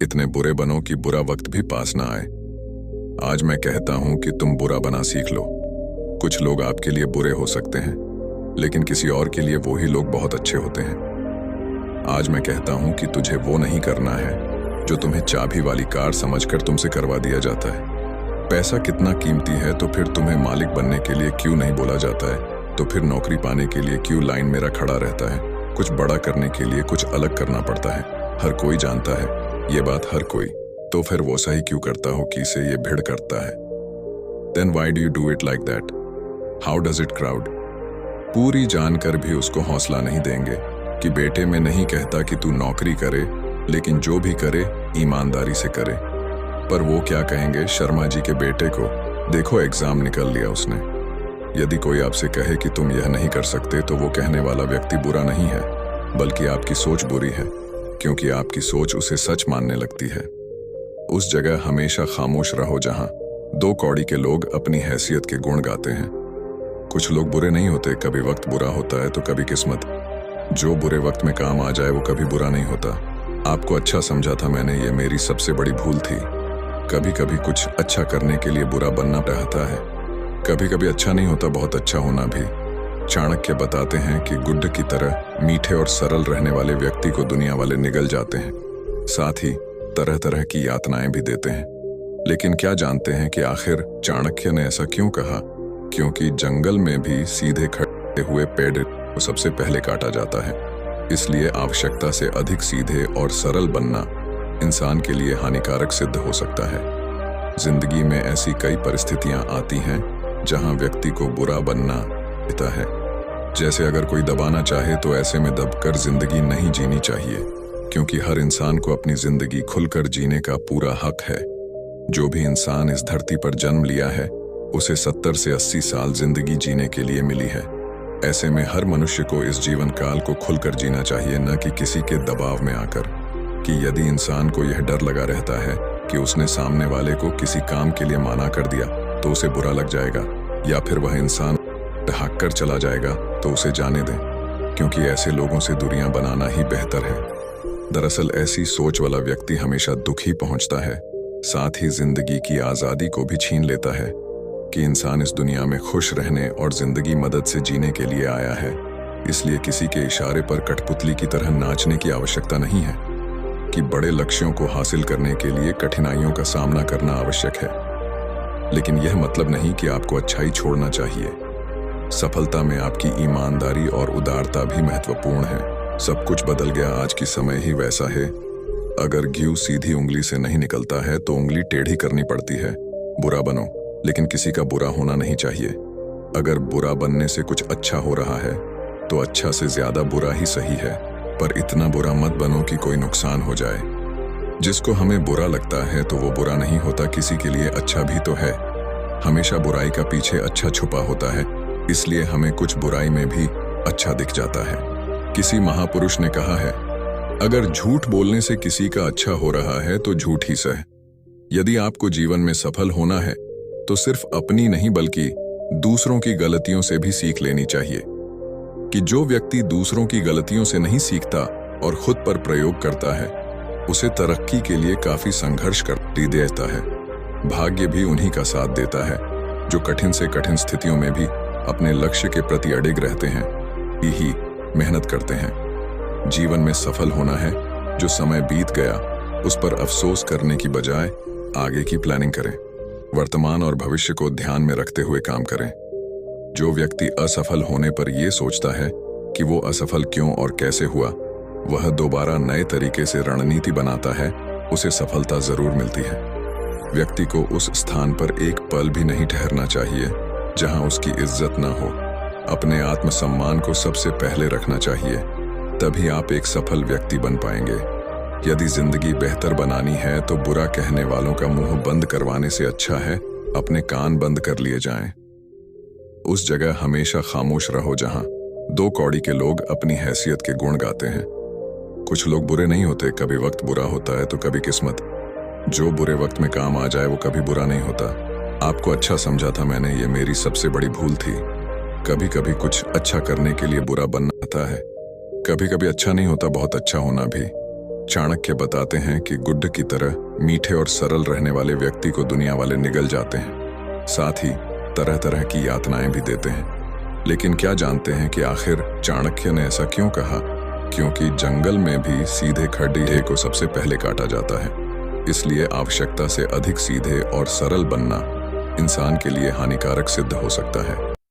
इतने बुरे बनो कि बुरा वक्त भी पास ना आए। आज मैं कहता हूं कि तुम बुरा बना सीख लो। कुछ लोग आपके लिए बुरे हो सकते हैं, लेकिन किसी और के लिए वो ही लोग बहुत अच्छे होते हैं। आज मैं कहता हूं कि तुझे वो नहीं करना है जो तुम्हें चाबी वाली कार समझकर तुमसे करवा दिया जाता है। पैसा कितना कीमती है तो फिर तुम्हें मालिक बनने के लिए क्यों नहीं बोला जाता है? तो फिर नौकरी पाने के लिए क्यों लाइन मेरा खड़ा रहता है? कुछ बड़ा करने के लिए कुछ अलग करना पड़ता है। हर कोई जानता है ये बात, हर कोई। तो फिर वो सही क्यों करता हो कि इसे ये भिड़ करता है? Then why do you do it like that? How does it crowd? पूरी जानकर भी उसको हौसला नहीं देंगे कि बेटे मैं नहीं कहता कि तू नौकरी करे, लेकिन जो भी करे ईमानदारी से करे। पर वो क्या कहेंगे शर्मा जी के बेटे को, देखो एग्जाम निकल लिया उसने। यदि कोई आपसे कहे कि तुम यह नहीं कर सकते तो वो कहने वाला व्यक्ति बुरा नहीं है, बल्कि आपकी सोच बुरी है, क्योंकि आपकी सोच उसे सच मानने लगती है। उस जगह हमेशा खामोश रहो जहां दो कौड़ी के लोग अपनी हैसियत के गुण गाते हैं। कुछ लोग बुरे नहीं होते, कभी वक्त बुरा होता है तो कभी किस्मत। जो बुरे वक्त में काम आ जाए वो कभी बुरा नहीं होता। आपको अच्छा समझा था मैंने, ये मेरी सबसे बड़ी भूल थी। कभी कभी कुछ अच्छा करने के लिए बुरा बनना चाहता है। कभी कभी अच्छा नहीं होता बहुत अच्छा होना भी। चाणक्य बताते हैं कि गुड्ड की तरह मीठे और सरल रहने वाले व्यक्ति को दुनिया वाले निगल जाते हैं, साथ ही तरह तरह की यातनाएं भी देते हैं। लेकिन क्या जानते हैं कि आखिर चाणक्य ने ऐसा क्यों कहा? क्योंकि जंगल में भी सीधे खड़े हुए पेड़ को सबसे पहले काटा जाता है। इसलिए आवश्यकता से अधिक सीधे और सरल बनना इंसान के लिए हानिकारक सिद्ध हो सकता है। जिंदगी में ऐसी कई परिस्थितियां आती हैं जहां व्यक्ति को बुरा बनना पड़ता है। जैसे अगर कोई दबाना चाहे तो ऐसे में दबकर जिंदगी नहीं जीनी चाहिए, क्योंकि हर इंसान को अपनी जिंदगी खुलकर जीने का पूरा हक है। जो भी इंसान इस धरती पर जन्म लिया है उसे 70 से 80 साल जिंदगी जीने के लिए मिली है। ऐसे में हर मनुष्य को इस जीवन काल को खुलकर जीना चाहिए, न कि किसी के दबाव में आकर। कि यदि इंसान को यह डर लगा रहता है कि उसने सामने वाले को किसी काम के लिए माना कर दिया तो उसे बुरा लग जाएगा, या फिर वह इंसान भाग कर चला जाएगा, तो उसे जाने दें, क्योंकि ऐसे लोगों से दूरियां बनाना ही बेहतर है। दरअसल ऐसी सोच वाला व्यक्ति हमेशा दुखी पहुंचता है, साथ ही जिंदगी की आज़ादी को भी छीन लेता है। कि इंसान इस दुनिया में खुश रहने और जिंदगी मदद से जीने के लिए आया है, इसलिए किसी के इशारे पर कठपुतली की तरह नाचने की आवश्यकता नहीं है। कि बड़े लक्ष्यों को हासिल करने के लिए कठिनाइयों का सामना करना आवश्यक है, लेकिन यह मतलब नहीं कि आपको अच्छाई छोड़ना चाहिए। सफलता में आपकी ईमानदारी और उदारता भी महत्वपूर्ण है। सब कुछ बदल गया, आज की समय ही वैसा है। अगर घी सीधी उंगली से नहीं निकलता है तो उंगली टेढ़ी करनी पड़ती है। बुरा बनो, लेकिन किसी का बुरा होना नहीं चाहिए। अगर बुरा बनने से कुछ अच्छा हो रहा है तो अच्छा से ज्यादा बुरा ही सही है, पर इतना बुरा मत बनो कि कोई नुकसान हो जाए। जिसको हमें बुरा लगता है तो वो बुरा नहीं होता, किसी के लिए अच्छा भी तो है। हमेशा बुराई का पीछे अच्छा छुपा होता है, इसलिए हमें कुछ बुराई में भी अच्छा दिख जाता है। किसी महापुरुष ने कहा है, अगर झूठ बोलने से किसी का अच्छा हो रहा है तो झूठ ही सह। यदि आपको जीवन में सफल होना है तो सिर्फ अपनी नहीं बल्कि दूसरों की गलतियों से भी सीख लेनी चाहिए। कि जो व्यक्ति दूसरों की गलतियों से नहीं सीखता और खुद पर प्रयोग करता है, उसे तरक्की के लिए काफी संघर्ष करती देता है। भाग्य भी उन्हीं का साथ देता है जो कठिन से कठिन स्थितियों में भी अपने लक्ष्य के प्रति अडिग रहते हैं, ही मेहनत करते हैं। जीवन में सफल होना है, जो समय बीत गया उस पर अफसोस करने की बजाय आगे की प्लानिंग करें। वर्तमान और भविष्य को ध्यान में रखते हुए काम करें। जो व्यक्ति असफल होने पर यह सोचता है कि वो असफल क्यों और कैसे हुआ, वह दोबारा नए तरीके से रणनीति बनाता है, उसे सफलता जरूर मिलती है। व्यक्ति को उस स्थान पर एक पल भी नहीं ठहरना चाहिए जहां उसकी इज्जत न हो। अपने आत्मसम्मान को सबसे पहले रखना चाहिए, तभी आप एक सफल व्यक्ति बन पाएंगे। यदि जिंदगी बेहतर बनानी है तो बुरा कहने वालों का मुंह बंद करवाने से अच्छा है अपने कान बंद कर लिए जाएं। उस जगह हमेशा खामोश रहो जहां दो कौड़ी के लोग अपनी हैसियत के गुण गाते हैं। कुछ लोग बुरे नहीं होते, कभी वक्त बुरा होता है तो कभी किस्मत। जो बुरे वक्त में काम आ जाए वो कभी बुरा नहीं होता। आपको अच्छा समझा था मैंने, ये मेरी सबसे बड़ी भूल थी। कभी कभी कुछ अच्छा करने के लिए बुरा बनना आता है। कभी कभी अच्छा नहीं होता बहुत अच्छा होना भी। चाणक्य बताते हैं कि गुड्ड की तरह मीठे और सरल रहने वाले व्यक्ति को दुनिया वाले निगल जाते हैं, साथ ही तरह तरह की यातनाएं भी देते हैं। लेकिन क्या जानते हैं कि आखिर चाणक्य ने ऐसा क्यों कहा? क्योंकि जंगल में भी सीधे खड्डे को सबसे पहले काटा जाता है। इसलिए आवश्यकता से अधिक सीधे और सरल बनना इंसान के लिए हानिकारक सिद्ध हो सकता है।